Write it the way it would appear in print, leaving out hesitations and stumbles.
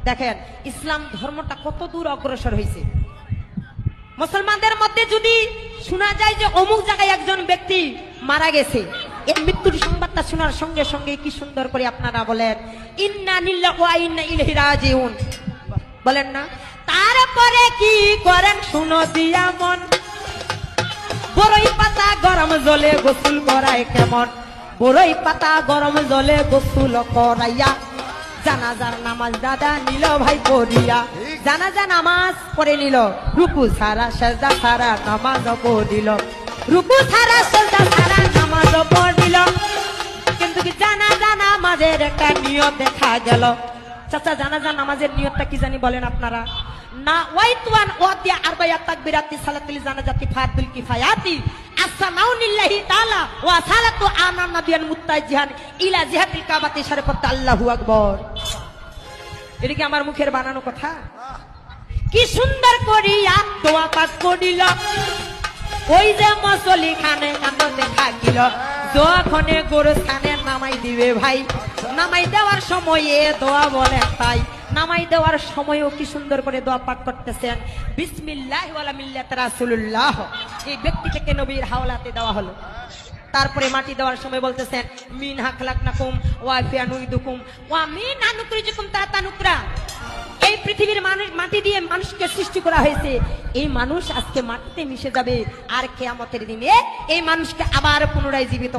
দেখেন ইসলাম ধর্মটা কত দূর অগ্রসর হয়েছে। মুসলমানদের মধ্যে যদি শোনা যায় যে অমুক জায়গায় একজন ব্যক্তি মারা গেছে, এই মৃত্যুর সংবাদটা শোনার সঙ্গে সঙ্গে কি সুন্দর করে আপনারা বলেন ইন্না লিল্লাহি ওয়া ইন্না ইলাইহি রাজিউন, বলেন না? তারপরে কি করেন শুনো দিয়া মন, বড়ই পাতা গরম জলে গোসল করায় কেমন, বড়ই পাতা গরম জলে গোসল করাইয়া জানাজার নামাজ দাদা নিল ভাই পড়িয়া, জানাজা নামাজ পড়ে নিল, রুকু ছাড়া সেজদা ছাড়া নামাজ পড়িল, রুকু ছাড়া সেজদা ছাড়া নামাজ পড়িল। কিন্তু কি জানাজা নামাজের একটা নিয়ত দেখা গেল। চাচা জানাজা নামাজের নিয়তটা কি জানি বলেন আপনারা? না ওয়াইতুয়ান ওয়াদিয়া আরবায়াত তাকবীরাতি সালাতুল জানাজাতি ফারদুল কিফায়াতি আসসালামু লিল্লাহি তাআলা ওয়া সালাতু আমান নাবিয়ান মুত্তাজিহান ইলা জিহাতিল কাবাতি শরীফত আল্লাহু আকবার। এটা কি আমার মুখের বানানো কথা? কি সুন্দর করিয়া দোয়া পাঠ করিল, ওই যে মুসল্লি খানে কান্দ দেখা গেল, যখনে গোরস্থানে নামাই দিবে ভাই, নামাই দেওয়ার সময়ে দোয়া বলে তাই, নামাই দেওয়ার সময়ও কি সুন্দর করে দোয়া পাঠ করতেছেন বিসমিল্লাহি ওয়ালা মিল্লাতি রাসূলুল্লাহ। এই ব্যক্তিটাকে নবীর হাওলাতে দেওয়া হলো। তারপরে মাটি দেওয়ার সময় বলতেছেন মিনহা খালাকনাকুম ওয়া ফিহা নুইদুকুম ওয়া মিনহা নুখরিজুকুম তারাতান উখরা। এই পৃথিবীর মানুষ মাটি দিয়ে মানুষকে সৃষ্টি করা হয়েছে, এই মানুষ আজকে মাটিতে মিশে যাবে, আর কিয়ামতের দিনে এই মানুষকে আবার পুনরায় জীবিত